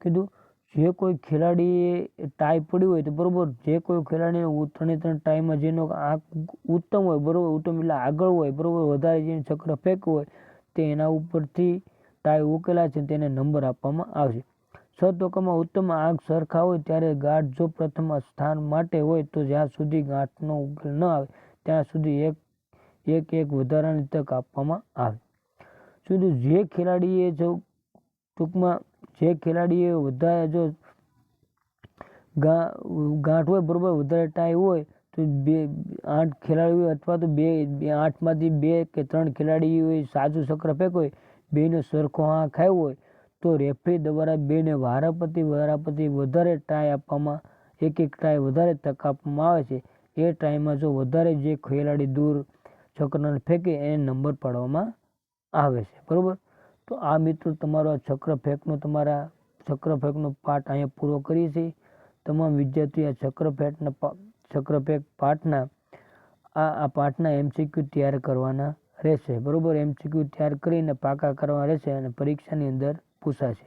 કીધું જે કોઈ ખેલાડીએ ટાઈ પડી હોય તો બરોબર, જે કોઈ ખેલાડીને 3 ટાઈમાં જેનો આંક ઉત્તમ હોય બરોબર, ઉત્તમ એટલે આગળ હોય બરોબર, વધારે જેને ચક્ર ફેંકવું હોય તે એના ઉપરથી ટાઈ ઉકેલા છે તેને નંબર આપવામાં આવશે. 6 તકોમાં ઉત્તમ આંક સરખા હોય ત્યારે ગાંઠ જો પ્રથમ સ્થાન માટે હોય તો જ્યાં સુધી ગાંઠનો ઉકેલ ન આવે ત્યાં સુધી એક વધારાની તક આપવામાં આવે. શું જે ખેલાડીએ જો ટૂંકમાં જે ખેલાડીએ વધારે જો ગાંઠ હોય બરોબર, વધારે ટાઈ હોય તો 8 ખેલાડી હોય અથવા તો 8માંથી 2 કે 3 ખેલાડીઓએ સાચું ચક્ર ફેંક હોય, બેનો સરખો આંક આવ્યો હોય તો રેફરી દ્વારા બેને વારાફરતી વધારે ટાઈ આપવામાં એક ટાઈ વધારે તક આપવામાં આવે છે. એ ટાઈમાં જો વધારે જે ખેલાડી દૂર ચક્રને ફેંકે એને નંબર પાડવામાં આવે છે બરોબર. તો આ મિત્રો તમારો આ ચક્રફેકનો પાઠ અહીંયા પૂરો કરીએ છીએ. તમામ વિદ્યાર્થીઓ ચક્રફેક પાઠના આ પાઠના MCQ તૈયાર કરવાના રહેશે બરોબર. MCQ તૈયાર કરીને પાકા કરવા રહેશે અને પરીક્ષાની અંદર પૂછાશે.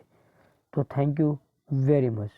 તો થેન્ક યુ વેરી મચ.